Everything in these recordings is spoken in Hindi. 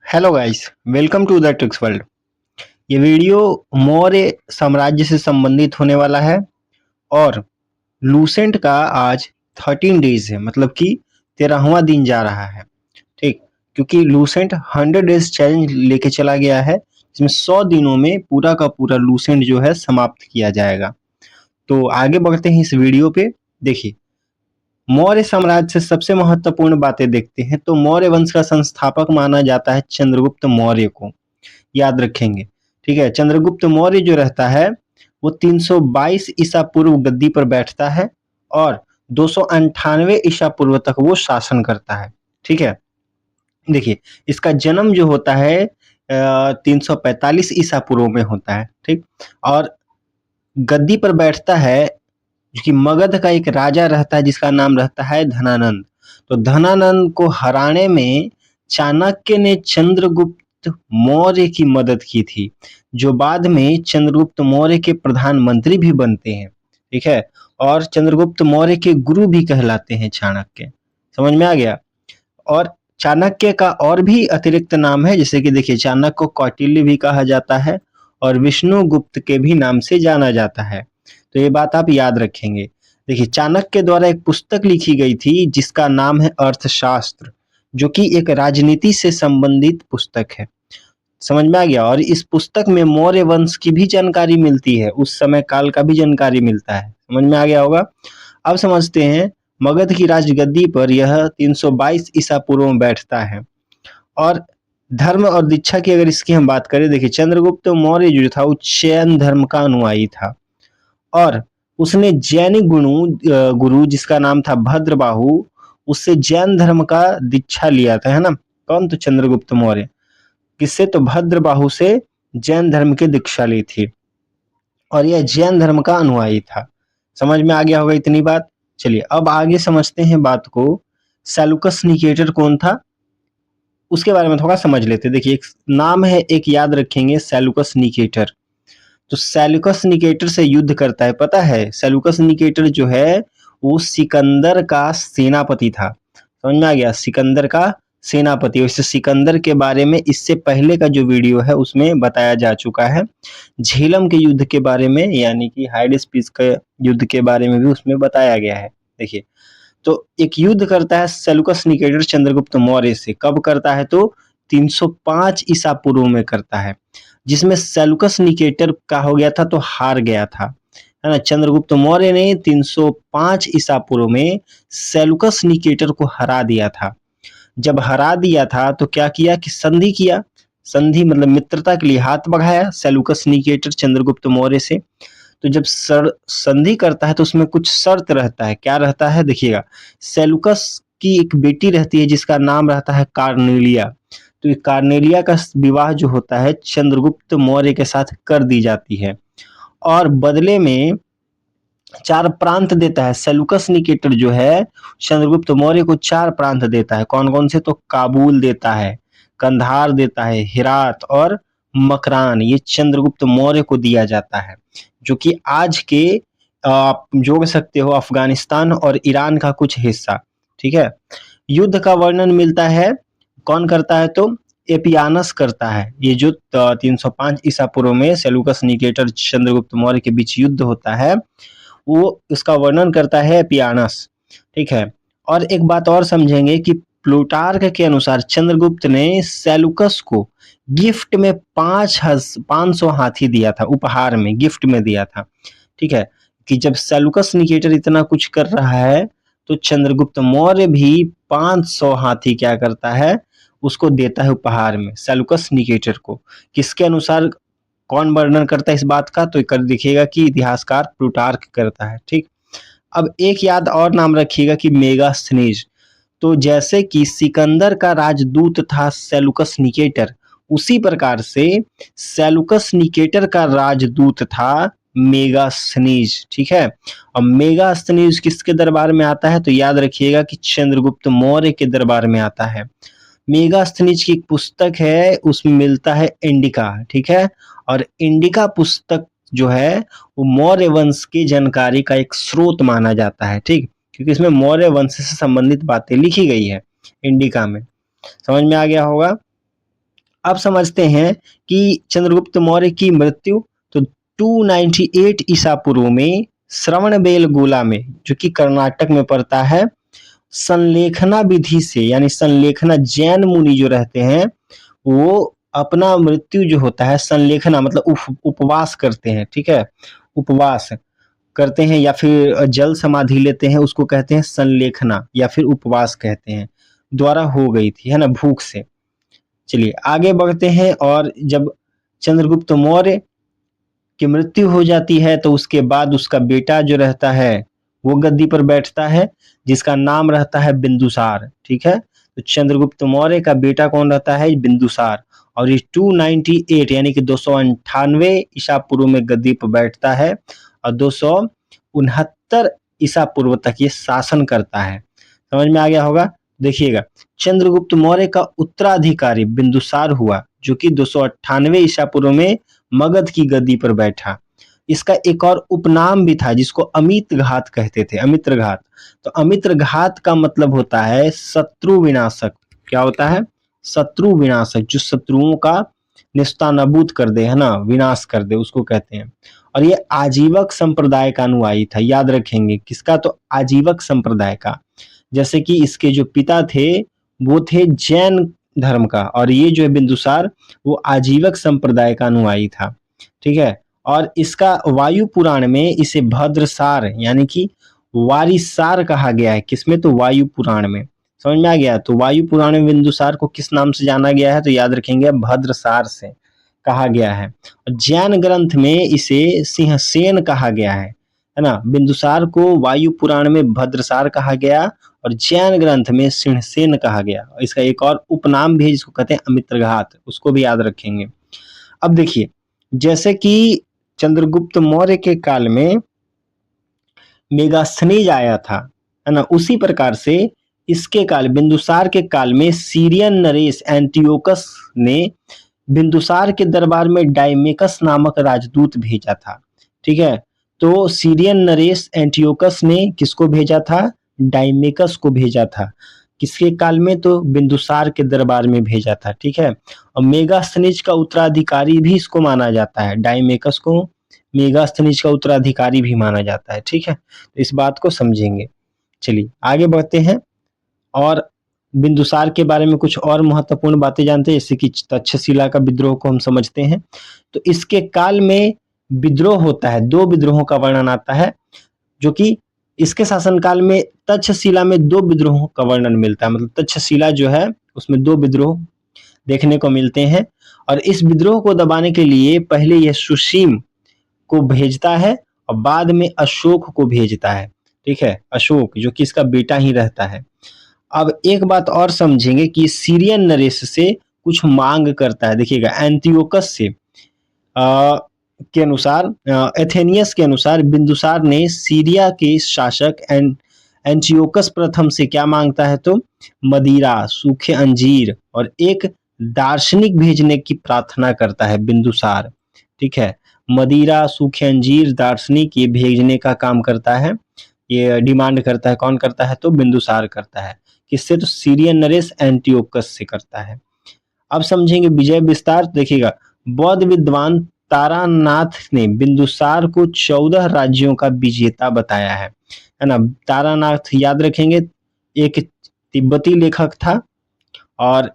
Hello guys, welcome to the tricks world. ये वीडियो मौर्य साम्राज्य से संबंधित होने वाला है और लूसेंट का आज 13 डेज है, मतलब कि 13वां दिन जा रहा है। ठीक, क्योंकि लूसेंट 100 डेज चैलेंज लेके चला गया है, इसमें 100 दिनों में पूरा का पूरा लूसेंट जो है समाप्त किया जाएगा। तो आगे बढ़ते हैं इस वीडियो पे। देखिए, मौर्य साम्राज्य से सबसे महत्वपूर्ण बातें देखते हैं तो मौर्य वंश का संस्थापक माना जाता है चंद्रगुप्त मौर्य को। याद रखेंगे, ठीक है। चंद्रगुप्त मौर्य जो रहता है वो 322 ईसा पूर्व गद्दी पर बैठता है और 298 ईसा पूर्व तक वो शासन करता है। ठीक है, देखिए इसका जन्म जो होता है 345 ईसा पूर्व में होता है। ठीक, और गद्दी पर बैठता है जो कि मगध का एक राजा रहता है जिसका नाम रहता है धनानंद। तो धनानंद को हराने में चाणक्य ने चंद्रगुप्त मौर्य की मदद की थी, जो बाद में चंद्रगुप्त मौर्य के प्रधानमंत्री भी बनते हैं। ठीक है, और चंद्रगुप्त मौर्य के गुरु भी कहलाते हैं चाणक्य। समझ में आ गया। और चाणक्य का और भी अतिरिक्त नाम है, जैसे कि देखिए चाणक्य को कौटिल्य भी कहा जाता है और विष्णुगुप्त के भी नाम से जाना जाता है। तो ये बात आप याद रखेंगे। देखिए चाणक्य द्वारा एक पुस्तक लिखी गई थी जिसका नाम है अर्थशास्त्र, जो कि एक राजनीति से संबंधित पुस्तक है। समझ में आ गया। और इस पुस्तक में मौर्य वंश की भी जानकारी मिलती है, उस समय काल का भी जानकारी मिलता है। समझ में आ गया होगा। अब समझते हैं, मगध की राजगद्दी पर यह 322 ईसा पूर्व में बैठता है। और धर्म और दीक्षा की अगर इसकी हम बात करें, देखिए चंद्रगुप्त मौर्य जो था वो जैन धर्म का अनुयायी था और उसने जैनिक गुरु जिसका नाम था भद्रबाहु, उससे जैन धर्म का दीक्षा लिया था, है ना। कौन? तो चंद्रगुप्त मौर्य। किससे? तो भद्रबाहु से जैन धर्म की दीक्षा ली थी और यह जैन धर्म का अनुयायी था। समझ में आ गया होगा इतनी बात। चलिए अब आगे समझते हैं बात को। सेलुकस निकेटर कौन था उसके बारे में थोड़ा समझ लेते हैं। देखिए एक नाम है, एक याद रखेंगे, सेलुकस निकेटर। तो सेलुकस निकेटर से युद्ध करता है, पता है सेलुकस निकेटर जो है वो सिकंदर का सेनापति था। समझ में आ गया, सिकंदर का सेनापति। वैसे सिकंदर के बारे में इससे पहले का जो वीडियो है उसमें बताया जा चुका है। झेलम के युद्ध के बारे में, यानी कि हाइडेस्पिस के युद्ध के बारे में भी उसमें बताया गया है। देखिए, तो एक युद्ध करता है सेलुकस निकेटर चंद्रगुप्त मौर्य से। कब करता है? तो 305 ईसा पूर्व में करता है, जिसमें सेलुकस निकेटर का हो गया था तो हार गया था, है ना। चंद्रगुप्त मौर्य ने 305 ईसा पूर्व में सेलुकस निकेटर को हरा दिया था। जब हरा दिया था तो क्या किया कि संधि किया। संधि मतलब मित्रता के लिए हाथ बढ़ाया सेलुकस निकेटर चंद्रगुप्त मौर्य से। तो जब संधि करता है तो उसमें कुछ शर्त रहता है। क्या रहता है? देखिएगा, सेलुकस की एक बेटी रहती है जिसका नाम रहता है कार्नेलिया। तो ये कार्नेलिया का विवाह जो होता है चंद्रगुप्त मौर्य के साथ कर दी जाती है और बदले में 4 प्रांत देता है। सेलुकस निकेटर जो है चंद्रगुप्त मौर्य को 4 प्रांत देता है। कौन कौन से? तो काबुल देता है, कंधार देता है, हेरात और मकरान, ये चंद्रगुप्त मौर्य को दिया जाता है, जो कि आज के आप जोड़ सकते हो अफगानिस्तान और ईरान का कुछ हिस्सा। ठीक है, युद्ध का वर्णन मिलता है, कौन करता है? तो एपियानस करता है। ये जो 305 ईसा पूर्व में सेलुकस निकेटर चंद्रगुप्त मौर्य के बीच युद्ध होता है वो इसका वर्णन करता है एपियानस। ठीक है, और एक बात और समझेंगे कि प्लूटार्क के अनुसार चंद्रगुप्त ने सेलुकस को गिफ्ट में 500 हाथी दिया था, उपहार में गिफ्ट में दिया था। ठीक है, कि जब सेलुकस निकेटर इतना कुछ कर रहा है तो चंद्रगुप्त मौर्य भी 500 हाथी क्या करता है, उसको देता है उपहार में, सेलुकस निकेटर को। किसके अनुसार, कौन वर्णन करता है इस बात का? तो कर दिखेगा कि इतिहासकार प्लूटार्क करता है। ठीक, अब एक याद और नाम रखिएगा कि मेगास्थनीज। तो जैसे कि सिकंदर का राजदूत था सेलुकस निकेटर, उसी प्रकार से सेलुकस निकेटर का राजदूत था मेगास्थनीज। ठीक है, और मेगास्थनीज किसके दरबार में आता है? तो याद रखिएगा कि चंद्रगुप्त मौर्य के दरबार में आता है। मेगास्थनीज की एक पुस्तक है, उसमें मिलता है इंडिका। ठीक है, और इंडिका पुस्तक जो है वो मौर्य वंश की जानकारी का एक स्रोत माना जाता है। ठीक, क्योंकि इसमें मौर्य वंश से संबंधित बातें लिखी गई है इंडिका में। समझ में आ गया होगा। अब समझते हैं कि चंद्रगुप्त मौर्य की मृत्यु तो 298 ईसा पूर्व में श्रवणबेलगोला में, जो कि कर्नाटक में पड़ता है, संलेखना विधि से, यानी संलेखना जैन मुनि जो रहते हैं वो अपना मृत्यु जो होता है संलेखना मतलब उपवास करते हैं, ठीक है, उपवास करते हैं या फिर जल समाधि लेते हैं, उसको कहते हैं संलेखना या फिर उपवास कहते हैं, द्वारा हो गई थी, है ना, भूख से। चलिए आगे बढ़ते हैं। और जब चंद्रगुप्त मौर्य की मृत्यु हो जाती है तो उसके बाद उसका बेटा जो रहता है वो गद्दी पर बैठता है, जिसका नाम रहता है बिंदुसार, ठीक है। तो चंद्रगुप्त मौर्य का बेटा कौन रहता है? बिंदुसार। और ये 298 यानी कि 298 ईसा पूर्व में गद्दी पर बैठता है और 269 ईसा पूर्व तक ये शासन करता है। समझ में आ गया होगा। देखिएगा, चंद्रगुप्त मौर्य का उत्तराधिकारी बिंदुसार हुआ, जो कि 298 ईसा पूर्व में मगध की गद्दी पर बैठा। इसका एक और उपनाम भी था जिसको अमित घात कहते थे, अमित्र घात। तो अमित्र घात का मतलब होता है शत्रु विनाशक। क्या होता है? शत्रु विनाशक, जो शत्रुओं का निस्तानाबूद कर दे, है ना, विनाश कर दे, उसको कहते हैं। और ये आजीवक संप्रदाय का अनुयायी था, याद रखेंगे किसका? तो आजीवक संप्रदाय का। जैसे कि इसके जो पिता थे वो थे जैन धर्म का, और ये जो है बिंदुसार वो आजीवक संप्रदाय का अनुयायी था, ठीक है। और इसका वायु पुराण में इसे भद्रसार यानी कि वारिसार कहा गया है। किसमें? तो वायु पुराण में। समझ में आ गया। तो वायु पुराण में बिंदुसार को किस नाम से जाना गया है? तो याद रखेंगे भद्रसार से कहा गया है। जैन ग्रंथ में इसे सिंहसेन कहा गया है ना। बिंदुसार को वायु पुराण में भद्रसार कहा गया और जैन ग्रंथ में सिंहसेन कहा गया। इसका एक और उपनाम भी है जिसको कहते हैं अमित्रघात, उसको भी याद रखेंगे। अब देखिए, जैसे कि चंद्रगुप्त मौर्य के काल में मेगास्थनीज आया था, है ना, उसी प्रकार से इसके काल बिंदुसार के काल में सीरियन नरेश एंटियोकस ने बिंदुसार के दरबार में डायमेकस नामक राजदूत भेजा था, ठीक है। तो सीरियन नरेश एंटियोकस ने किसको भेजा था? डायमेकस को भेजा था। किसके काल में? तो बिंदुसार के दरबार में भेजा था, ठीक है। और मेगास्थनीज का उत्तराधिकारी भी इसको माना जाता है, डायमेकस को मेगास्थनीज का उत्तराधिकारी भी माना जाता है, ठीक है। तो इस बात को समझेंगे। चलिए आगे बढ़ते हैं और बिंदुसार के बारे में कुछ और महत्वपूर्ण बातें जानते हैं, जैसे कि तक्षशिला का विद्रोह को हम समझते हैं। तो इसके काल में विद्रोह होता है, दो विद्रोहों का वर्णन आता है, जो कि इसके शासनकाल में तक्षशिला में दो विद्रोहों का वर्णन मिलता है। मतलब तक्षशिला जो है उसमें दो विद्रोह देखने को मिलते हैं। और इस विद्रोह को दबाने के लिए पहले यह सुसीम को भेजता है और बाद में अशोक को भेजता है, ठीक है, अशोक जो कि इसका बेटा ही रहता है। अब एक बात और समझेंगे कि सीरियन नरेश से कुछ मांग करता है। देखिएगा, एंटियोकस से के अनुसार, एथेनियस के अनुसार बिंदुसार ने सीरिया के शासक एंटियोकस प्रथम से क्या मांगता है? तो मदिरा, सूखे अंजीर और एक दार्शनिक भेजने की प्रार्थना करता है बिंदुसार, ठीक है। मदिरा, सूखे अंजीर, दार्शनिक ये भेजने का काम करता है, ये डिमांड करता है। कौन करता है? तो बिंदुसार करता है। किससे? तो सीरियन नरेश एंटियोकस से करता है। अब समझेंगे विजय विस्तार। देखिएगा, बौद्ध विद्वान तारानाथ ने बिंदुसार को 14 राज्यों का विजेता बताया है ना। तारानाथ याद रखेंगे, एक तिब्बती लेखक था। और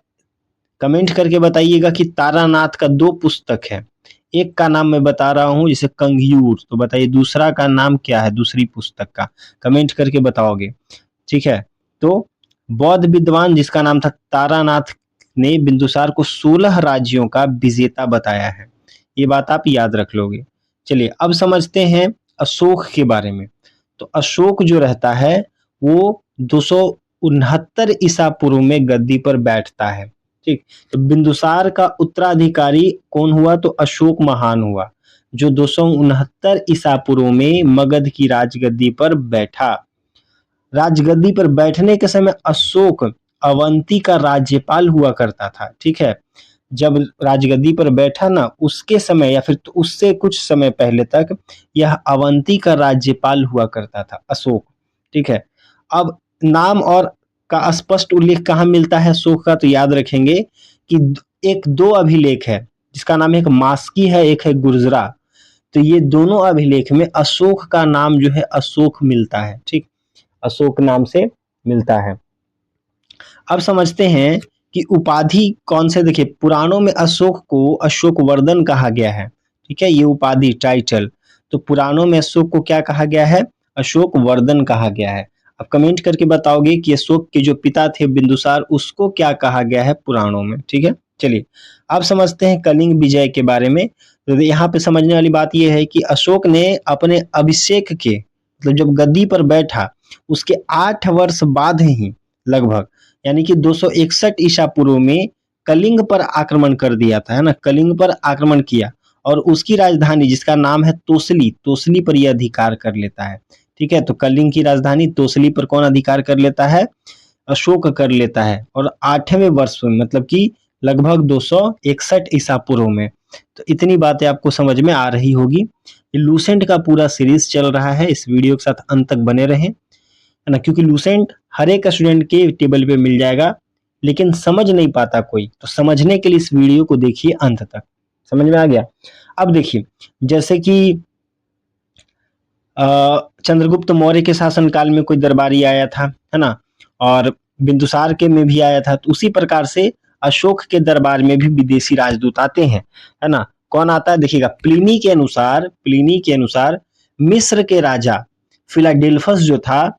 कमेंट करके बताइएगा कि तारानाथ का दो पुस्तक है, एक का नाम मैं बता रहा हूँ जैसे कंघियूर, तो बताइए दूसरा का नाम क्या है दूसरी पुस्तक का? कमेंट करके बताओगे, ठीक है। तो बौद्ध विद्वान जिसका नाम था तारानाथ ने बिंदुसार को 16 राज्यों का विजेता बताया है। ये बात आप याद रख लोगे। चलिए अब समझते हैं अशोक के बारे में। तो अशोक जो रहता है वो 269 ईसा पूर्व में गद्दी पर बैठता है, ठीक। तो बिंदुसार का उत्तराधिकारी कौन हुआ? तो अशोक महान हुआ, जो 269 ईसा पूर्व में मगध की राजगद्दी पर बैठा। राजगद्दी पर बैठने के समय अशोक अवंती का राज्यपाल हुआ करता था, ठीक है। जब राजगद्दी पर बैठा ना, उसके समय या फिर तो उससे कुछ समय पहले तक यह अवंती का राज्यपाल हुआ करता था, अशोक, ठीक है। अब नाम और का स्पष्ट उल्लेख कहाँ मिलता है अशोक का? तो याद रखेंगे कि एक दो अभिलेख है जिसका नाम एक मास्की है, एक है गुर्जरा। तो ये दोनों अभिलेख में अशोक का नाम जो है अशोक मिलता है, ठीक, अशोक नाम से मिलता है। अब समझते हैं कि उपाधि कौन से, देखिए पुराणों में अशोक को अशोक वर्धन कहा गया है, ठीक है, ये उपाधि टाइटल। तो पुराणों में अशोक को क्या कहा गया है, अशोक वर्धन कहा गया है। अब कमेंट करके बताओगे कि अशोक के जो पिता थे बिंदुसार, उसको क्या कहा गया है पुराणों में, ठीक है। चलिए अब समझते हैं कलिंग विजय के बारे में। तो यहाँ पे समझने वाली बात यह है कि अशोक ने अपने अभिषेक के मतलब जब गद्दी पर बैठा उसके 8 वर्ष बाद ही लगभग, यानी कि 261 ईसा पूर्व में कलिंग पर आक्रमण कर दिया था, है ना, कलिंग पर आक्रमण किया और उसकी राजधानी जिसका नाम है तोसली, तोसली पर यह अधिकार कर लेता है, ठीक है। तो कलिंग की राजधानी तोसली पर कौन अधिकार कर लेता है, अशोक कर लेता है, और 8वें वर्ष में मतलब कि लगभग 261 ईसा पूर्व में। तो इतनी बातें आपको समझ में आ रही होगी। लूसेंट का पूरा सीरीज चल रहा है, इस वीडियो के साथ अंत तक बने रहें, है ना, क्योंकि लूसेंट हर एक स्टूडेंट के टेबल पे मिल जाएगा, लेकिन समझ नहीं पाता कोई, तो समझने के लिए इस वीडियो को देखिए अंत तक। समझ में आ गया। अब देखिए जैसे कि चंद्रगुप्त मौर्य के शासनकाल में कोई दरबारी आया था, है ना, और बिंदुसार के में भी आया था, तो उसी प्रकार से अशोक के दरबार में भी विदेशी राजदूत आते हैं, है ना। कौन आता है देखिएगा, प्लिनी के अनुसार मिस्र के राजा फिलाडेल्फस जो था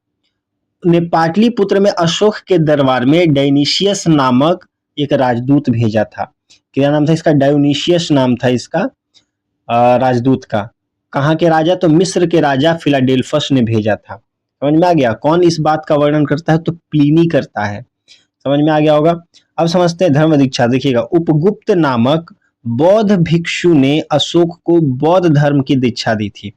ने पाटलिपुत्र में अशोक के दरबार में डायनिशियस नामक एक राजदूत भेजा था। क्या नाम था इसका, डायोनिशियस नाम था इसका राजदूत का। कहाँ के राजा, तो मिस्र के राजा फिलाडेल्फस ने भेजा था। समझ में आ गया। कौन इस बात का वर्णन करता है, तो प्लिनी करता है। समझ में आ गया होगा। अब समझते हैं धर्म दीक्षा। देखिएगा, उपगुप्त नामक बौद्ध भिक्षु ने अशोक को बौद्ध धर्म की दीक्षा दी थी।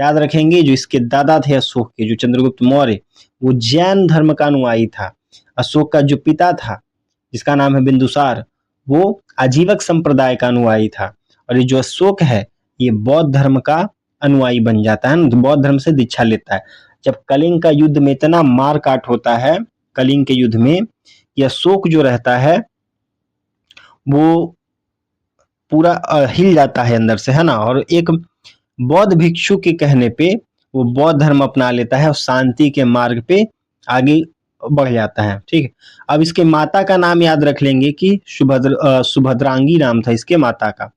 याद रखेंगे, जो इसके दादा थे अशोक के, जो चंद्रगुप्त मौर्य, वो जैन धर्म का अनुयायी था। अशोक का जो पिता था जिसका नाम है बिंदुसार, वो आजीवक संप्रदाय का अनुयायी था, और ये जो अशोक है ये बौद्ध धर्म का अनुयायी बन जाता है, तो बौद्ध धर्म से दीक्षा लेता है। जब कलिंग का युद्ध में इतना मार काट होता है, कलिंग के युद्ध में, ये अशोक जो रहता है वो पूरा हिल जाता है अंदर से, है ना, और एक बौद्ध भिक्षु के कहने पे वो बौद्ध धर्म अपना लेता है और शांति के मार्ग पे आगे बढ़ जाता है, ठीक है। अब इसके माता का नाम याद रख लेंगे कि सुभद्रांगी नाम था इसके माता का,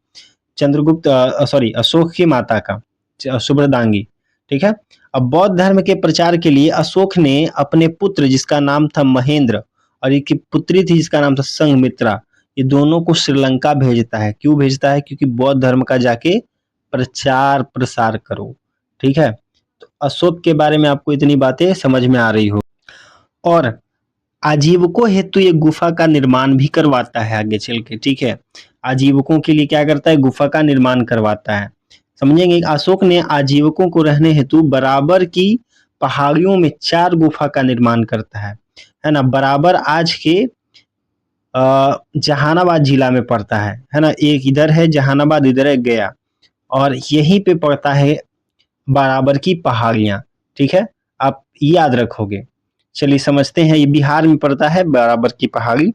अशोक की माता का सुभद्रांगी, ठीक है। अब बौद्ध धर्म के प्रचार के लिए अशोक ने अपने पुत्र जिसका नाम था महेंद्र और एक पुत्री थी जिसका नाम था संघमित्रा, ये दोनों को श्रीलंका भेजता है। क्यों भेजता है, क्योंकि बौद्ध धर्म का जाके प्रचार प्रसार करो, ठीक है। तो अशोक के बारे में आपको इतनी बातें समझ में आ रही हो। और आजीवकों हेतु ये गुफा का निर्माण भी करवाता है आगे चल के, ठीक है। आजीवकों के लिए क्या करता है, गुफा का निर्माण करवाता है। समझेंगे, अशोक ने आजीवकों को रहने हेतु बराबर की पहाड़ियों में 4 गुफा का निर्माण करता है ना। बराबर आज के जहानाबाद जिला में पड़ता है ना। एक इधर है जहानाबाद, इधर है गया, और यहीं पे पड़ता है बराबर की पहाड़ियां, ठीक है, आप याद रखोगे। चलिए समझते हैं, ये बिहार में पड़ता है बराबर की पहाड़ी,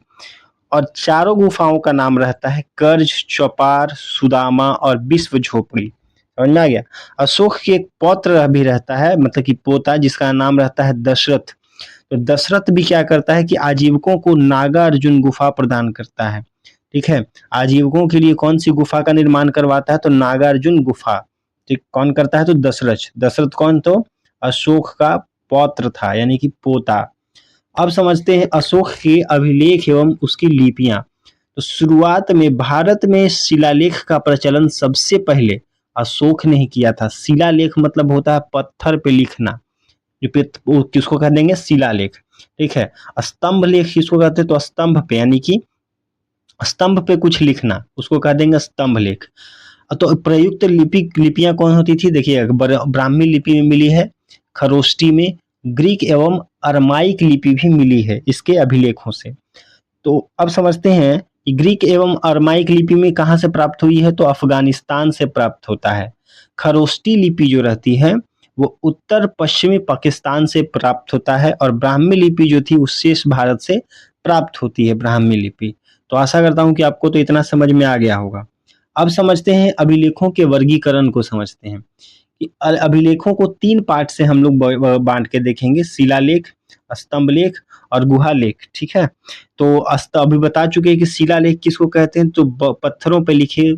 और चारों गुफाओं का नाम रहता है कर्ज, चौपार, सुदामा और विश्व झोपड़ी। समझ में आ गया। अशोक के एक पौत्र भी रहता है, मतलब कि पोता, जिसका नाम रहता है दशरथ। तो दशरथ भी क्या करता है कि आजीवकों को नागा अर्जुन गुफा प्रदान करता है, ठीक है। आजीवकों के लिए कौन सी गुफा का निर्माण करवाता है, तो नागा अर्जुन गुफा, ठीक। कौन करता है, तो दशरथ। दशरथ कौन, तो अशोक का पौत्र था, यानी कि पोता। अब समझते हैं अशोक के अभिलेख एवं उसकी लिपियां। तो शुरुआत में भारत में शिलालेख का प्रचलन सबसे पहले अशोक ने ही किया था। शिलालेख मतलब होता है पत्थर पे लिखना, जो वो किसको कह देंगे, शिलालेख, ठीक है। स्तंभ लेख किसको कहते हैं, तो स्तंभ पे, यानी कि स्तंभ पे कुछ लिखना, उसको कह देंगे स्तंभ लेख। तो प्रयुक्त लिपियां कौन होती थी, देखिए ब्राह्मी लिपि में मिली है, खरोष्टी में, ग्रीक एवं अरमाइक लिपि भी मिली है इसके अभिलेखों से। तो अब समझते हैं कि ग्रीक एवं अरमाइक लिपि में कहाँ से प्राप्त हुई है, तो अफगानिस्तान से प्राप्त होता है। खरोष्टी लिपि जो रहती है वो उत्तर पश्चिमी पाकिस्तान से प्राप्त होता है, और ब्राह्मी लिपि जो थी वो शेष भारत से प्राप्त होती है, ब्राह्मी लिपि। तो आशा करता हूँ कि आपको तो इतना समझ में आ गया होगा। अब समझते हैं अभिलेखों के वर्गीकरण को समझते हैं कि अभिलेखों को 3 पार्ट से हम लोग बाँट के देखेंगे, शिलालेख, स्तंभ लेख और गुहा लेख, ठीक है? तो अभी बता चुके हैं कि शिलालेख किसको कहते हैं, तो पत्थरों पे लिखे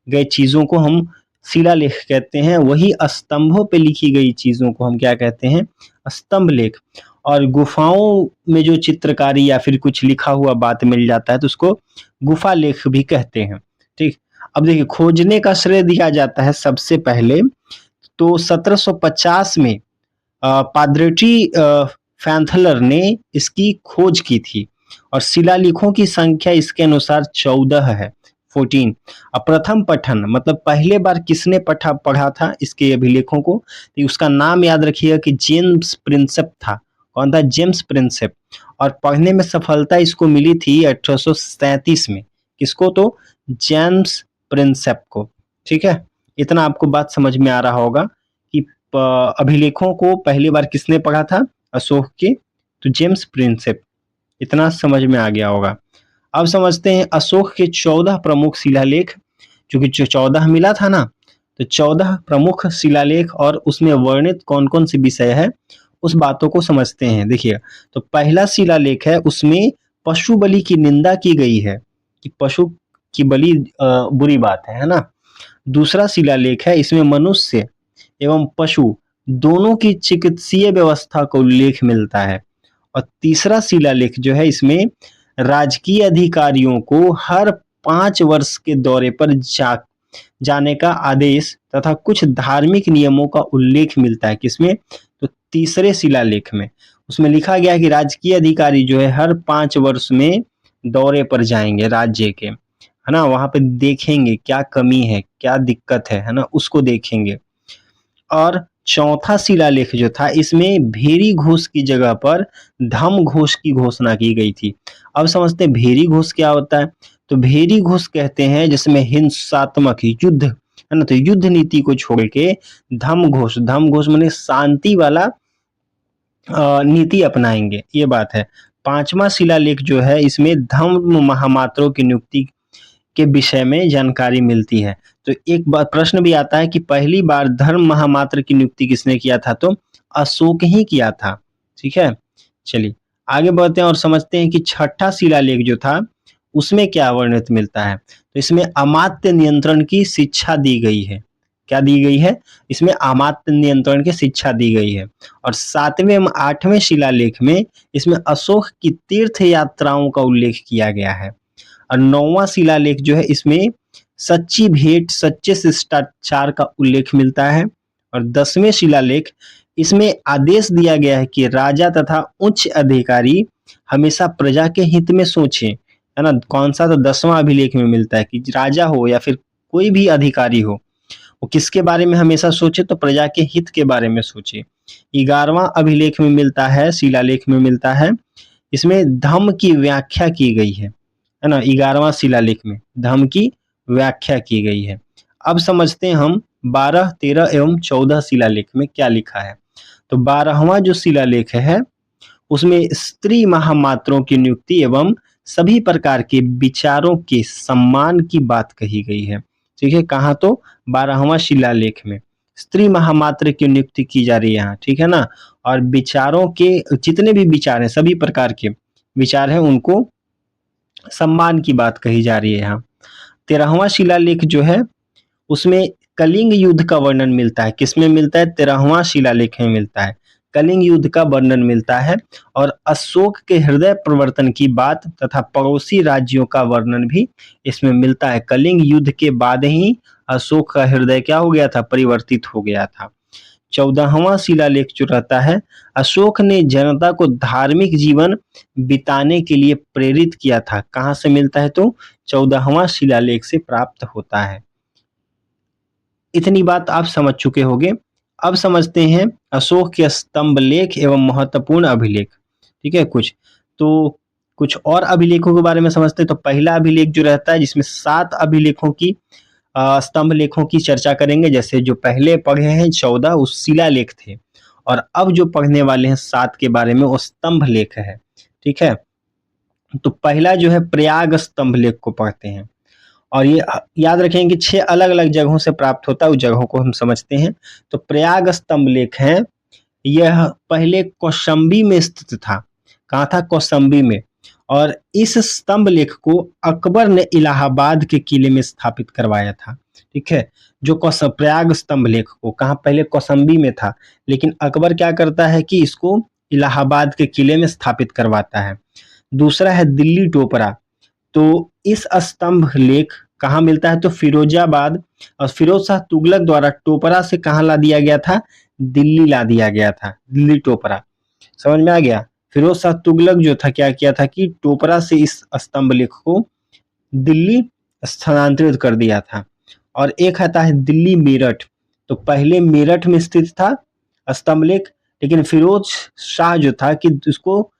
गए चीज़ों को हम शिलालेख कहते हैं, वही स्तंभों पे लिखी गई चीज़ों को हम क्या कहते हैं, स्तंभ लेख। और गुफाओं में जो चित्रकारी या फिर कुछ लिखा हुआ बात मिल जाता है तो उसको गुफा लेख भी कहते हैं, ठीक। अब देखिए खोजने का श्रेय दिया जाता है सबसे पहले तो 1750 में पाद्रेटी फैंथलर ने इसकी खोज की थी और शिलालेखों की संख्या इसके अनुसार 14 है, 14। अब प्रथम पठन मतलब पहले बार किसने पढ़ा था इसके अभिलेखों को, तो उसका नाम याद रखिएगा कि जेम्स प्रिंसेप था। कौन था? James Prinsep. और पढ़ने में सफलता इसको मिली थी 1837 में। किसको? तो जेम्स प्रिंसेप को, ठीक है। इतना आपको बात समझ में आ रहा होगा कि अभिलेखों को पहली बार किसने पढ़ा था अशोक के, तो जेम्स प्रिंसेप। इतना समझ में आ गया होगा। अब समझते हैं अशोक के 14 प्रमुख शिलालेख, क्योंकि जो 14 मिला था ना, तो 14 प्रमुख शिलालेख और उसमें वर्णित कौन कौन से विषय है उस बातों को समझते हैं। देखिए तो पहला शिलालेख है उसमें पशु बलि की निंदा की गई है कि पशु की बलि बुरी बात है ना। दूसरा शिलालेख है इसमें मनुष्य एवं पशु दोनों की चिकित्सीय व्यवस्था का उल्लेख मिलता है। और तीसरा शिलालेख जो है इसमें राजकीय अधिकारियों को हर 5 वर्ष के दौरे पर जाने का आदेश तथा कुछ धार्मिक नियमों का उल्लेख मिलता है। किसमें? तो तीसरे शिलालेख में। उसमें लिखा गया है कि राजकीय अधिकारी जो है हर 5 वर्ष में दौरे पर जाएंगे राज्य के, है ना, वहां पे देखेंगे क्या कमी है क्या दिक्कत है ना, उसको देखेंगे। और चौथा शिलालेख जो था इसमें भेरी घोष की जगह पर धम घोष की घोषणा की गई थी। अब समझते हैं भेरी घोष क्या होता है, तो भेरी घोष कहते हैं जिसमें हिंसात्मक युद्ध है ना, तो युद्ध नीति को छोड़ के धम घोष माने शांति वाला नीति अपनाएंगे, ये बात है। पांचवा शिलालेख जो है इसमें धर्म महामात्रों की नियुक्ति के विषय में जानकारी मिलती है। तो एक बार प्रश्न भी आता है कि पहली बार धर्म महामात्र की नियुक्ति किसने किया था, तो अशोक ही किया था, ठीक है। चलिए आगे बढ़ते हैं और समझते हैं कि छठा शिलालेख जो था उसमें क्या वर्णित मिलता है। तो इसमें अमात्य नियंत्रण की शिक्षा दी गई है। क्या दी गई है? इसमें अमात्य नियंत्रण की शिक्षा दी गई है। और 7वें एवं 8वें शिलालेख में इसमें अशोक की तीर्थ यात्राओं का उल्लेख किया गया है। और 9वां शिलालेख जो है इसमें सच्ची भेंट सच्चे शिष्टाचार का उल्लेख मिलता है। और 10वें शिलालेख इसमें आदेश दिया गया है कि राजा तथा उच्च अधिकारी हमेशा प्रजा के हित में सोचें, है ना। कौन सा? तो 10वां अभिलेख में मिलता है कि राजा हो या फिर कोई भी अधिकारी हो वो किसके बारे में हमेशा सोचे, तो प्रजा के हित के बारे में सोचे। 11वां अभिलेख में मिलता है, शिलालेख में मिलता है, इसमें धम्म की व्याख्या की गई है ना। 11वां शिलालेख में धम्म की व्याख्या की गई है। अब समझते हैं हम 12, 13 एवं 14 शिलालेख में क्या लिखा है। तो 12वां जो शिलालेख है उसमें स्त्री महामात्रों की नियुक्ति एवं सभी प्रकार के विचारों के सम्मान की बात कही गई है, ठीक है। कहाँ? तो 12वां शिलालेख में स्त्री महामात्र की नियुक्ति की जा रही है यहाँ, ठीक है ना। और विचारों के जितने भी विचार हैं सभी प्रकार के विचार हैं उनको सम्मान की बात कही जा रही है यहाँ। 13वां शिलालेख जो है उसमें कलिंग युद्ध का वर्णन मिलता है। किसमें मिलता है? 13वां शिलालेख में मिलता है, कलिंग युद्ध का वर्णन मिलता है। और अशोक के हृदय परिवर्तन की बात तथा पड़ोसी राज्यों का वर्णन भी इसमें मिलता है। कलिंग युद्ध के बाद ही अशोक का हृदय क्या हो गया था? परिवर्तित हो गया था। 14वां शिलालेख जो रहता है अशोक ने जनता को धार्मिक जीवन बिताने के लिए प्रेरित किया था। कहाँ से मिलता है? तो 14वां शिलालेख से प्राप्त होता है। इतनी बात आप समझ चुके होंगे। अब समझते हैं अशोक के स्तंभ लेख एवं महत्वपूर्ण अभिलेख, ठीक है। कुछ और अभिलेखों के बारे में समझते हैं। तो पहला अभिलेख जो रहता है जिसमें 7 अभिलेखों की स्तंभ लेखों की चर्चा करेंगे। जैसे जो पहले पढ़े हैं 14 उस शिलालेख थे, और अब जो पढ़ने वाले हैं 7 के बारे में वो स्तंभ लेख है, ठीक है। तो पहला जो है प्रयाग स्तंभ लेख को पढ़ते हैं, और ये याद रखें कि 6 अलग-अलग जगहों से प्राप्त होता है, उस जगहों को हम समझते हैं। तो प्रयाग स्तंभ लेख है, यह पहले कौशाम्बी में स्थित था। कहाँ था? कौशाम्बी में। और इस स्तंभ लेख को अकबर ने इलाहाबाद के किले में स्थापित करवाया था। ठीक है, जो प्रयाग स्तंभ लेख को, कहाँ पहले कौशाम्बी में था, लेकिन अकबर क्या करता है कि इसको इलाहाबाद के किले में स्थापित करवाता है। दूसरा है दिल्ली टोपरा। तो इस स्तंभ लेख कहाँ मिलता है? तो फिरोजाबाद, और फिरोज शाह तुगलक द्वारा टोपरा से कहाँ ला दिया गया था? दिल्ली ला दिया गया था, दिल्ली टोपरा। समझ में आ गया? फिरोज शाह तुगलक जो था, क्या किया था कि टोपरा से इस स्तंभ लेख को दिल्ली स्थानांतरित कर दिया था। और एक आता है दिल्ली मेरठ। तो पहले मेरठ में स्थित था स्तंभ लेख, लेकिन फिरोज शाह जो था कि उसको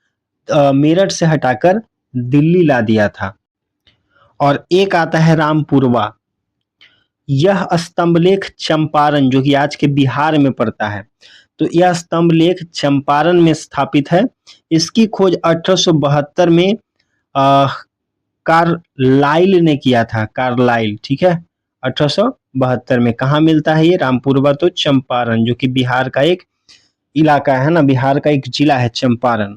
मेरठ से हटाकर दिल्ली ला दिया था। और एक आता है रामपुरवा। यह स्तंभलेख चंपारण, जो कि आज के बिहार में पड़ता है, तो यह स्तंभलेख चंपारण में स्थापित है। इसकी खोज 1872 में कार्लाइल ने किया था, कार्लाइल। ठीक है, 1872 में। कहाँ मिलता है ये रामपुरवा? तो चंपारण, जो कि बिहार का एक इलाका है ना, बिहार का एक जिला है चंपारण।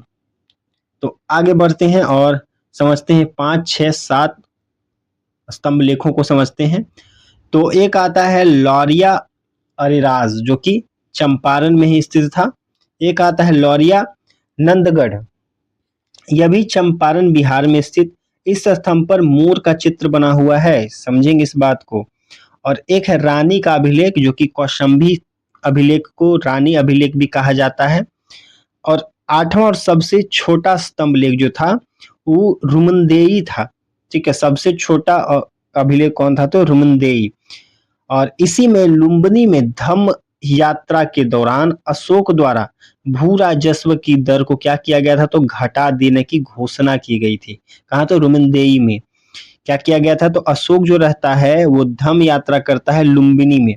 तो आगे बढ़ते हैं और समझते हैं 5, 6, 7 स्तंभ लेखों को समझते हैं। तो एक आता है लौरिया अरिराज, जो कि चंपारण में ही स्थित था। एक आता है लौरिया नंदगढ़, यह भी चंपारण बिहार में स्थित। इस स्तंभ पर मोर का चित्र बना हुआ है, समझेंगे इस बात को। और एक है रानी का अभिलेख, जो कि कौशाम्बी अभिलेख को रानी अभिलेख भी कहा जाता है। और 8वां और सबसे छोटा स्तंभ लेख जो था वो रुमनदेई था। ठीक है, सबसे छोटा अभिलेख कौन था? तो रुमनदेई। और इसी में लुम्बिनी में धम्म यात्रा के दौरान अशोक द्वारा भू राजस्व की दर को क्या किया गया था? तो घटा देने की घोषणा की गई थी। कहाँ? तो रुमनदेई में। क्या किया गया था? तो अशोक जो रहता है वो धम्म यात्रा करता है लुम्बिनी में,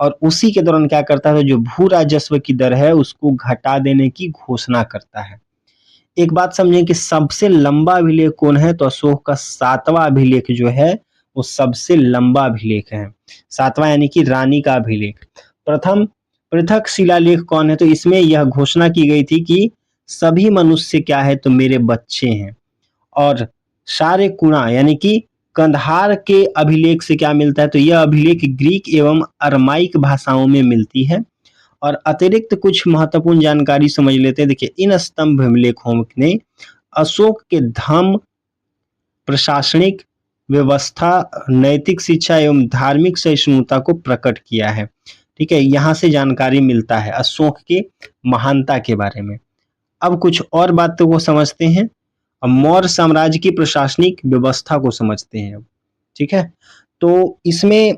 और उसी के दौरान क्या करता है? जो भू राजस्व की दर है उसको घटा देने की घोषणा करता है। एक बात समझें कि सबसे लंबा अभिलेख कौन है? तो अशोक का 7वां अभिलेख जो है वो सबसे लंबा अभिलेख है। 7वां यानी कि रानी का अभिलेख। प्रथम पृथक शिलालेख कौन है? तो इसमें यह घोषणा की गई थी कि सभी मनुष्य क्या है? तो मेरे बच्चे हैं। और सारे कुणा यानी कि कंधार के अभिलेख से क्या मिलता है? तो यह अभिलेख ग्रीक एवं अरमाइक भाषाओं में मिलती है। और अतिरिक्त कुछ महत्वपूर्ण जानकारी समझ लेते हैं। देखिए, इन स्तंभ लेखों ने अशोक के धर्म, प्रशासनिक व्यवस्था, नैतिक शिक्षा एवं धार्मिक सहिष्णुता को प्रकट किया है। ठीक है, यहाँ से जानकारी मिलता है अशोक के महानता के बारे में। अब कुछ और बातों को समझते हैं। अब मौर्य साम्राज्य की प्रशासनिक व्यवस्था को समझते हैं। ठीक है, तो इसमें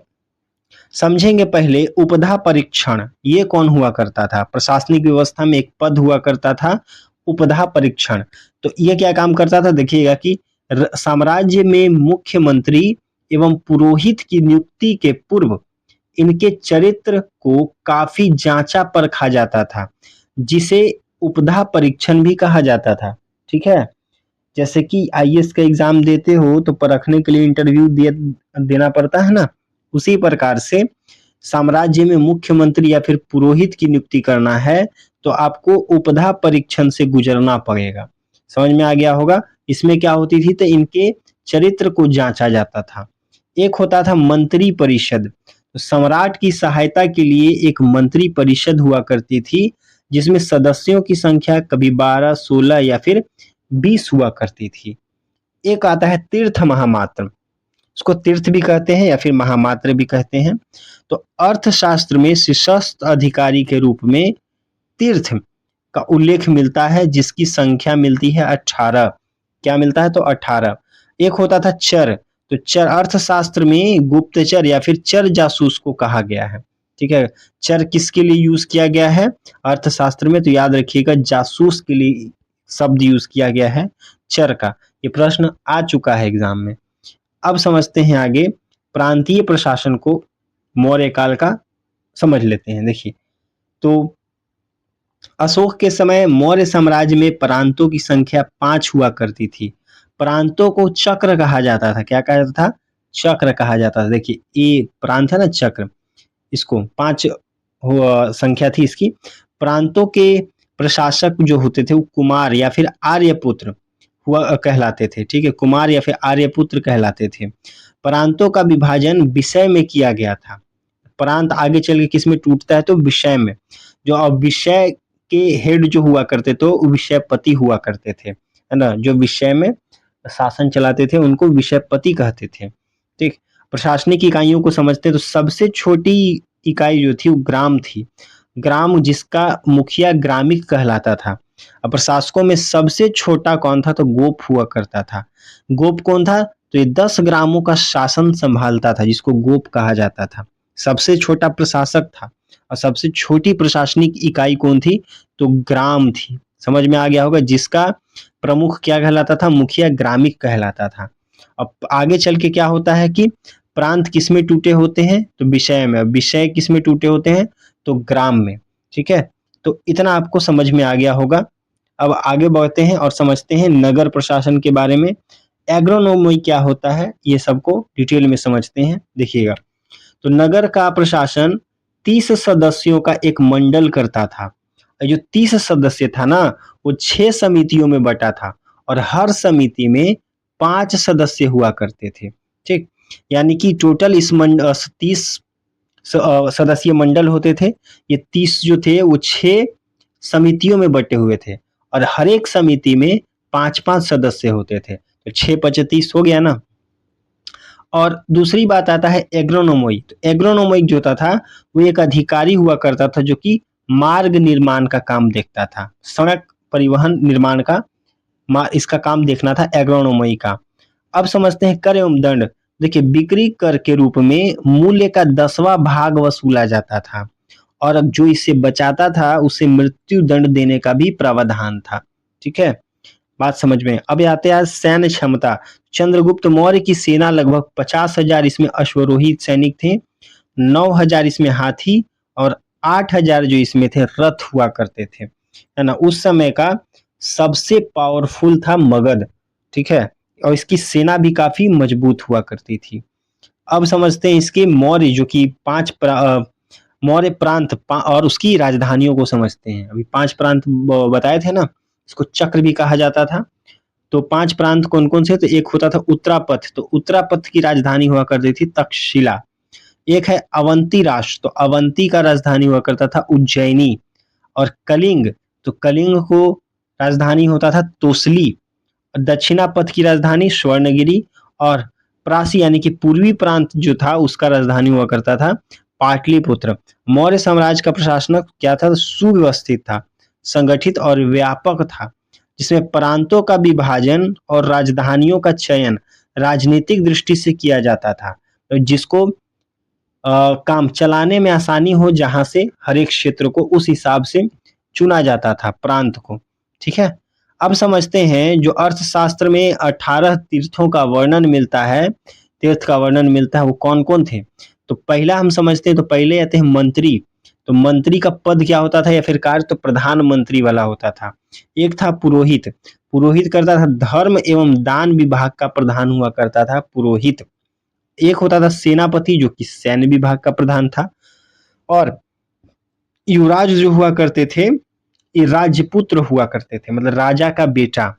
समझेंगे पहले उपधा परीक्षण, ये कौन हुआ करता था? प्रशासनिक व्यवस्था में एक पद हुआ करता था उपधा परीक्षण। तो ये क्या काम करता था? देखिएगा कि साम्राज्य में मुख्यमंत्री एवं पुरोहित की नियुक्ति के पूर्व इनके चरित्र को काफी जांचा परखा जाता था, जिसे उपधा परीक्षण भी कहा जाता था। ठीक है, जैसे कि आईएएस का एग्जाम देते हो तो परखने के लिए इंटरव्यू देना पड़ता है ना, उसी प्रकार से साम्राज्य में मुख्यमंत्री या फिर पुरोहित की नियुक्ति करना है तो आपको उपधा परीक्षण से गुजरना पड़ेगा। समझ में आ गया होगा। इसमें क्या होती थी? तो इनके चरित्र को जांचा जाता था। एक होता था मंत्री परिषद। तो सम्राट की सहायता के लिए एक मंत्री परिषद हुआ करती थी, जिसमें सदस्यों की संख्या कभी 12, 16 या फिर 20 हुआ करती थी। एक आता है तीर्थ महामात्र, उसको तीर्थ भी कहते हैं या फिर महामात्र भी कहते हैं। तो अर्थशास्त्र में शीर्षस्थ अधिकारी के रूप में तीर्थ का उल्लेख मिलता है, जिसकी संख्या मिलती है 18। क्या मिलता है? तो 18। एक होता था चर। तो चर अर्थशास्त्र में गुप्तचर या फिर चर जासूस को कहा गया है। ठीक है, चर किसके लिए यूज किया गया है अर्थशास्त्र में? तो याद रखिएगा जासूस के लिए शब्द यूज किया गया है चर का। ये प्रश्न आ चुका है एग्जाम में। अब समझते हैं आगे प्रांतीय प्रशासन को, मौर्य काल का समझ लेते हैं। देखिए, तो अशोक के समय मौर्य साम्राज्य में प्रांतों की संख्या 5 हुआ करती थी। प्रांतों को चक्र कहा जाता था। क्या कहा जाता था? चक्र कहा जाता था। देखिए ये प्रांत है ना चक्र, इसको 5 संख्या थी इसकी। प्रांतों के प्रशासक जो होते थे वो कुमार या फिर आर्यपुत्र हुआ कहलाते थे। ठीक है, कुमार या फिर आर्यपुत्र कहलाते थे। प्रांतों का विभाजन विषय में किया गया था। प्रांत आगे चल के किस में टूटता है? तो विषय में। जो अब विषय के हेड जो हुआ करते थे वो विषयपति हुआ करते थे, है ना। जो विषय में शासन चलाते थे उनको विषयपति कहते थे। ठीक, प्रशासनिक इकाइयों को समझते तो सबसे छोटी इकाई जो थी वो ग्राम थी। ग्राम जिसका मुखिया ग्रामिक कहलाता था। अब प्रशासकों में सबसे छोटा कौन था? तो गोप हुआ करता था। गोप कौन था? तो ये 10 ग्रामों का शासन संभालता था जिसको गोप कहा जाता था। सबसे छोटा प्रशासक था और सबसे छोटी प्रशासनिक इकाई कौन थी? तो ग्राम थी। समझ में आ गया होगा। जिसका प्रमुख क्या कहलाता था? मुखिया ग्रामिक कहलाता था। अब आगे चल के क्या होता है कि प्रांत किस में टूटे होते हैं? तो विषय में। विषय किस में टूटे होते हैं? तो ग्राम में। ठीक है, तो इतना आपको समझ में आ गया होगा। अब आगे बढ़ते हैं और समझते हैं नगर प्रशासन के बारे में। एग्रोनोमी क्या होता है ये सबको डिटेल में समझते हैं। देखिएगा, तो नगर का प्रशासन 30 सदस्यों का एक मंडल करता था। जो 30 सदस्य था ना वो 6 समितियों में बटा था और हर समिति में 5 सदस्य हुआ करते थे। ठीक, यानी कि टोटल इस 30 सदस्यीय मंडल होते थे। ये 30 जो थे वो 6 समितियों में बटे हुए थे और हर एक समिति में 5-5 सदस्य होते थे। तो 6 5 30 हो गया ना। और दूसरी बात आता है एग्रोनोमोई। तो एग्रोनोमोई जो होता था वो एक अधिकारी हुआ करता था जो कि मार्ग निर्माण का काम देखता था। सड़क परिवहन निर्माण का इसका काम देखना था एग्रोनोमोई का। अब समझते हैं कर एवं दंड। देखिए, बिक्री कर के रूप में मूल्य का 10वां भाग वसूला जाता था और अब जो इसे बचाता था उसे मृत्यु दंड देने का भी प्रावधान था। ठीक है, बात समझ में। अब आते हैं सैन्य क्षमता। चंद्रगुप्त मौर्य की सेना लगभग 50,000 इसमें अश्वरोही सैनिक थे, 9,000 इसमें हाथी और 8,000 जो इसमें थे रथ हुआ करते थे, है ना। उस समय का सबसे पावरफुल था मगध। ठीक है, और इसकी सेना भी काफी मजबूत हुआ करती थी। अब समझते हैं इसके मौर्य जो कि मौर्य प्रांत और उसकी राजधानियों को समझते हैं। अभी 5 प्रांत बताए थे ना, इसको चक्र भी कहा जाता था। तो 5 प्रांत कौन कौन से? तो एक होता था उत्तरापथ। तो उत्तरापथ की राजधानी हुआ करती थी तक्षशिला। एक है अवंती राष्ट्र। तो अवंती का राजधानी हुआ करता था उज्जैनी। और कलिंग, तो कलिंग को राजधानी होता था तोसली। दक्षिणापथ की राजधानी स्वर्णगिरी। और प्रासी यानी कि पूर्वी प्रांत जो था उसका राजधानी हुआ करता था पाटलिपुत्र। मौर्य साम्राज्य का प्रशासनक क्या था? सुव्यवस्थित था, संगठित और व्यापक था, जिसमें प्रांतों का विभाजन और राजधानियों का चयन राजनीतिक दृष्टि से किया जाता था, जिसको काम चलाने में आसानी हो, जहां से हर एक क्षेत्र को उस हिसाब से चुना जाता था प्रांत को। ठीक है, अब समझते हैं जो अर्थशास्त्र में 18 तीर्थों का वर्णन मिलता है, तीर्थ का वर्णन मिलता है, वो कौन कौन थे? तो पहला हम समझते हैं, तो पहले आते हैं मंत्री। तो मंत्री का पद क्या होता था या फिर कार्य? तो प्रधानमंत्री वाला होता था। एक था पुरोहित। पुरोहित करता था धर्म एवं दान विभाग का प्रधान हुआ करता था पुरोहित। एक होता था सेनापति जो कि सैन्य विभाग का प्रधान था। और युवराज जो हुआ करते थे ये राजपुत्र हुआ करते थे, मतलब राजा का बेटा।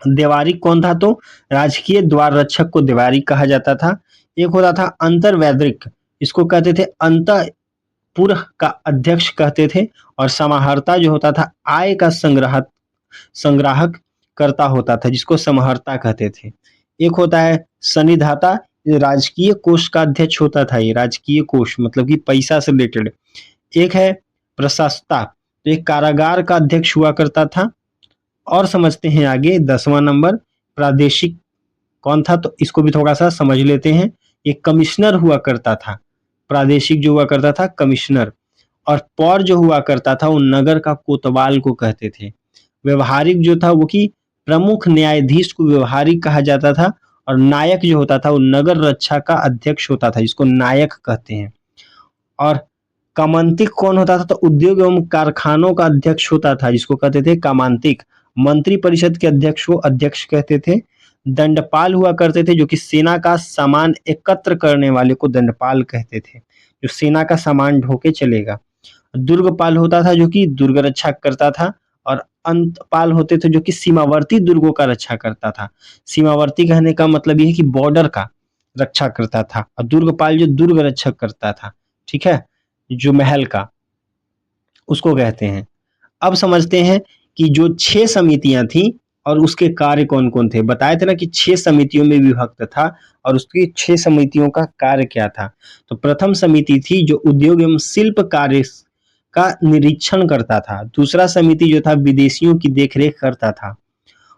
देवारिक कौन था? तो राजकीय द्वार रक्षक को देवारिक कहा जाता था। एक होता था अंतर्वैदिक, इसको कहते थे अंतपुर का अध्यक्ष कहते थे। और समाहर्ता जो होता था आय का संग्राहक करता होता था, जिसको समाहर्ता कहते थे। एक होता है सन्निधाता, ये राजकीय कोष का अध्यक्ष होता था। ये राजकीय कोष मतलब कि पैसा से रिलेटेड। एक है प्रशासता, तो एक कारागार का अध्यक्ष हुआ करता था। और समझते हैं आगे 10वां नंबर प्रादेशिक कौन था? तो इसको भी थोड़ा सा समझ लेते हैं। एक कमिश्नर हुआ करता था। प्रादेशिक जो हुआ करता था कमिश्नर। और पौर जो हुआ करता था वो नगर का कोतवाल को कहते थे। व्यवहारिक जो था वो कि प्रमुख न्यायाधीश को व्यवहारिक कहा जाता था। और नायक जो होता था वो नगर रक्षा का अध्यक्ष होता था, जिसको नायक कहते हैं। और कामांतिक कौन होता था? तो उद्योग एवं कारखानों का अध्यक्ष होता था, जिसको कहते थे कामांतिक। मंत्री परिषद के अध्यक्ष को अध्यक्ष कहते थे। दंडपाल हुआ करते थे जो कि सेना का सामान एकत्र करने वाले को दंडपाल कहते थे, जो सेना का सामान ढोके चलेगा। दुर्गपाल होता था जो कि दुर्ग रक्षा करता था, और अंतपाल होते थे जो कि सीमावर्ती दुर्गों का रक्षा करता था। सीमावर्ती कहने का मतलब ये है कि बॉर्डर का रक्षा करता था, और दुर्गपाल जो दुर्ग रक्षक करता था, ठीक है, जो महल का, उसको कहते हैं। अब समझते हैं कि जो 6 समितियां थी और उसके कार्य कौन कौन थे। बताए थे ना कि 6 समितियों में विभक्त था, और उसकी 6 समितियों का कार्य क्या था। तो प्रथम समिति थी जो उद्योग एवं शिल्प कार्य का निरीक्षण करता था। दूसरा समिति जो था विदेशियों की देखरेख करता था,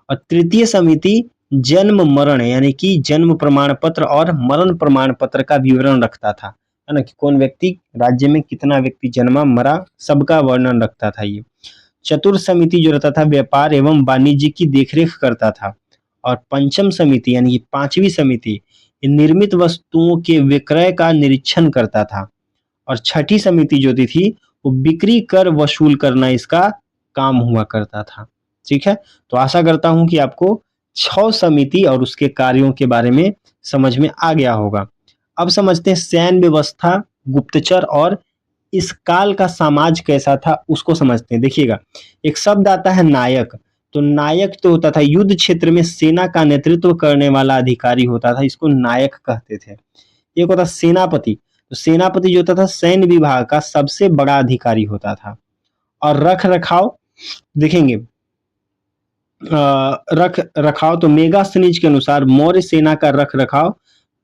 और तृतीय समिति जन्म मरण यानी कि जन्म प्रमाण पत्र और मरण प्रमाण पत्र का विवरण रखता था, है ना, कि कौन व्यक्ति राज्य में कितना व्यक्ति जन्मा मरा सबका वर्णन रखता था ये। चतुर्थ समिति जो रहता था व्यापार एवं वाणिज्य की देखरेख करता था, और पंचम समिति यानी कि पांचवी समिति निर्मित वस्तुओं के विक्रय का निरीक्षण करता था, और छठी समिति जो थी वो बिक्री कर वसूल करना इसका काम हुआ करता था। ठीक है, तो आशा करता हूं कि आपको 6 समिति और उसके कार्यों के बारे में समझ में आ गया होगा। अब समझते हैं सैन्य व्यवस्था, गुप्तचर और इस काल का समाज कैसा था उसको समझते हैं। देखिएगा, एक शब्द आता है नायक। तो नायक तो होता था युद्ध क्षेत्र में सेना का नेतृत्व करने वाला अधिकारी होता था, इसको नायक कहते थे। एक होता सेनापति। तो सेनापति जो होता था सैन्य विभाग का सबसे बड़ा अधिकारी होता था। और रख रखाव देखेंगे, रख रखाव तो मेगास्थनीज के अनुसार मौर्य सेना का रख रखाव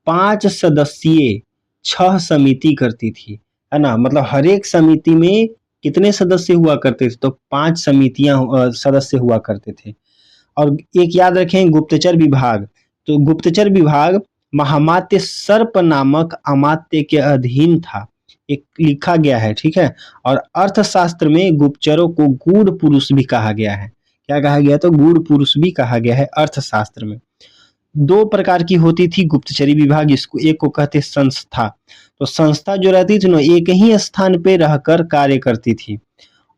5 सदस्यीय 6 समिति करती थी, है ना। मतलब हर एक समिति में कितने सदस्य हुआ करते थे, तो 5 समितियां सदस्य हुआ करते थे। और एक याद रखें गुप्तचर विभाग। तो गुप्तचर विभाग महामात्य सर्प नामक अमात्य के अधीन था, एक लिखा गया है, ठीक है। और अर्थशास्त्र में गुप्तचरों को गूढ़ पुरुष भी कहा गया है। क्या कहा गया, तो गूढ़ पुरुष भी कहा गया है अर्थशास्त्र में। 2 प्रकार की होती थी गुप्तचरी विभाग, इसको एक को कहते संस्था। तो संस्था जो रहती थी ना एक ही स्थान पे रहकर कार्य करती थी,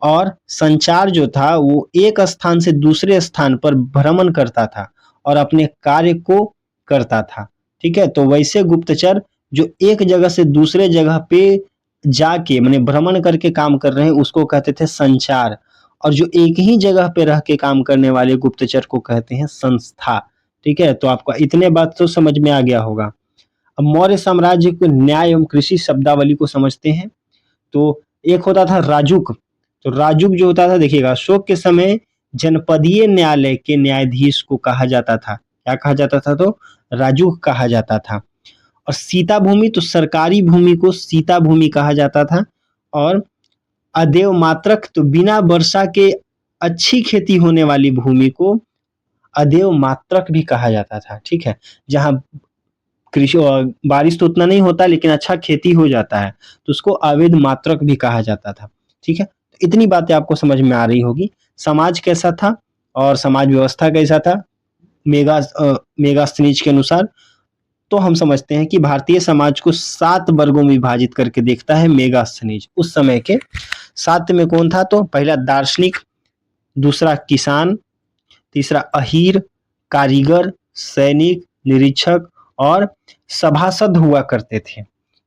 और संचार जो था वो एक स्थान से दूसरे स्थान पर भ्रमण करता था और अपने कार्य को करता था। ठीक है, तो वैसे गुप्तचर जो एक जगह से दूसरे जगह पे जाके माने भ्रमण करके काम कर रहे हैं उसको कहते थे संचार, और जो एक ही जगह पे रह के काम करने वाले गुप्तचर को कहते हैं संस्था। ठीक है, तो आपका इतने बात तो समझ में आ गया होगा। अब मौर्य साम्राज्य को न्याय एवं कृषि शब्दावली को समझते हैं। तो एक होता था राजुक। तो राजुक जो होता था, देखिएगा, अशोक के समय जनपदीय न्यायालय के न्यायाधीश को कहा जाता था। क्या कहा जाता था, तो राजुक कहा जाता था। और सीता भूमि, तो सरकारी भूमि को सीता भूमि कहा जाता था। और अदेव मात्रक, तो बिना वर्षा के अच्छी खेती होने वाली भूमि को अदेव मात्रक भी कहा जाता था। ठीक है, जहां कृषि बारिश तो उतना नहीं होता लेकिन अच्छा खेती हो जाता है, तो उसको अवैध मात्रक भी कहा जाता था। ठीक है, तो इतनी बातें आपको समझ में आ रही होगी। समाज कैसा था और समाज व्यवस्था कैसा था मेगास्थनीज के अनुसार। तो हम समझते हैं कि भारतीय समाज को 7 वर्गों में विभाजित करके देखता है मेगास्थनीज उस समय के। 7 में कौन था, तो पहला दार्शनिक, दूसरा किसान, तीसरा अहीर, कारीगर, सैनिक, निरीक्षक और सभासद हुआ करते थे।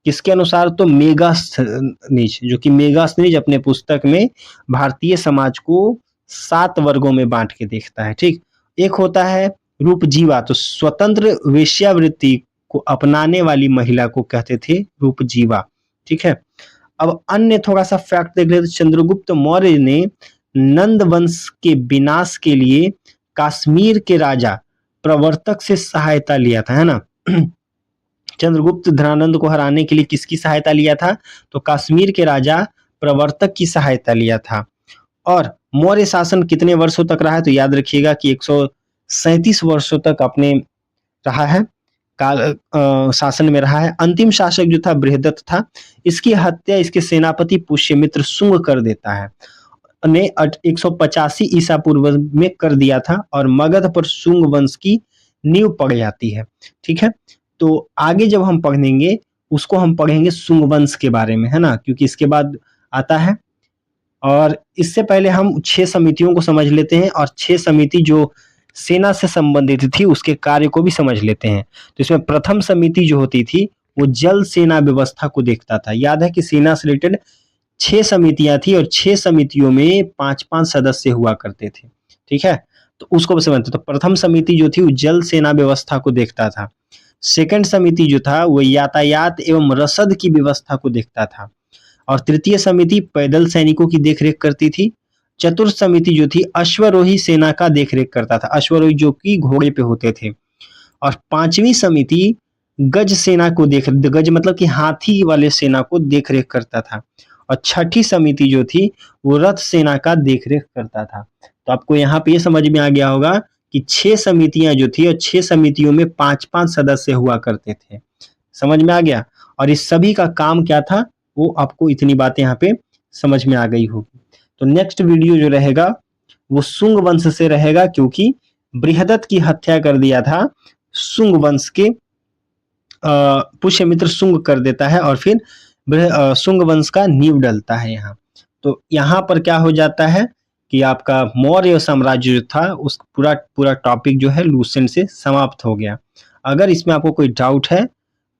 किसके अनुसार, तो मेगास्थनीज, जो कि मेगास्थनीज अपने पुस्तक में भारतीय समाज को 7 वर्गों में बांट के देखता है। ठीक, एक होता है रूपजीवा। तो स्वतंत्र वेश्यावृत्ति को अपनाने वाली महिला को कहते थे रूपजीवा। ठीक है, अब अन्य थोड़ा सा फैक्ट देख लेते। चंद्रगुप्त मौर्य ने नंद वंश के विनाश के लिए कश्मीर के राजा प्रवर्तक से सहायता लिया था, है ना। चंद्रगुप्त धनानंद को हराने के लिए किसकी सहायता लिया था, तो कश्मीर के राजा प्रवर्तक की सहायता लिया था। और मौर्य शासन कितने वर्षों तक रहा है, तो याद रखिएगा कि 137 वर्षों तक अपने रहा है, काल शासन में रहा है। अंतिम शासक जो था बृहदत्त था। इसकी हत्या इसके सेनापति पुष्यमित्र शुंग कर देता है, ने 185 ईसा पूर्व में कर दिया था, और मगध पर शुंग वंश की नींव पड़ जाती है। ठीक है, तो आगे जब हम पढ़ेंगे उसको हम पढ़ेंगे शुंग वंश के बारे में, है ना, क्योंकि इसके बाद आता है और इससे पहले हम 6 समितियों को समझ लेते हैं और 6 समिति जो सेना से संबंधित थी उसके कार्य को भी समझ लेते हैं। तो इसमें प्रथम समिति जो होती थी वो जल सेना व्यवस्था को देखता था। याद है कि सेना से रिलेटेड 6 समितियां थी और 6 समितियों में 5-5 सदस्य हुआ करते थे। ठीक है, तो उसको समझते। तो प्रथम समिति जो थी वो जल सेना व्यवस्था को देखता था। सेकंड समिति जो था वो यातायात एवं रसद की व्यवस्था को देखता था और तृतीय समिति पैदल सैनिकों की देखरेख करती थी। चतुर्थ समिति जो थी अश्वरोही सेना का देखरेख करता था, अश्वरोही जो कि घोड़े पे होते थे। और पांचवी समिति गज सेना को गज मतलब कि हाथी वाले सेना को देखरेख करता था। और छठी समिति जो थी वो रथ सेना का देखरेख करता था। तो आपको यहाँ पे ये समझ में आ गया होगा कि 6 समितियां जो थी और 6 समितियों में 5-5 सदस्य हुआ करते थे। समझ में आ गया? और इस सभी का काम क्या था वो आपको इतनी बातें यहाँ पे समझ में आ गई होगी। तो नेक्स्ट वीडियो जो रहेगा वो शुंग वंश से रहेगा, क्योंकि बृहदत्त की हत्या कर दिया था शुंग वंश के पुष्यमित्र शुंग कर देता है और फिर शुंग वंश का नींव डलता है यहाँ। तो यहाँ पर क्या हो जाता है कि आपका मौर्य साम्राज्य जो था उस पूरा टॉपिक जो है लूसेंट से समाप्त हो गया। अगर इसमें आपको कोई डाउट है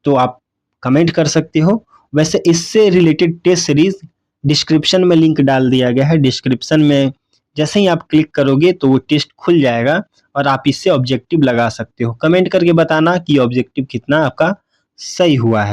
तो आप कमेंट कर सकते हो। वैसे इससे रिलेटेड टेस्ट सीरीज डिस्क्रिप्शन में लिंक डाल दिया गया है। डिस्क्रिप्शन में जैसे ही आप क्लिक करोगे तो वो टेस्ट खुल जाएगा और आप इससे ऑब्जेक्टिव लगा सकते हो। कमेंट करके बताना कि ऑब्जेक्टिव कितना आपका सही हुआ है।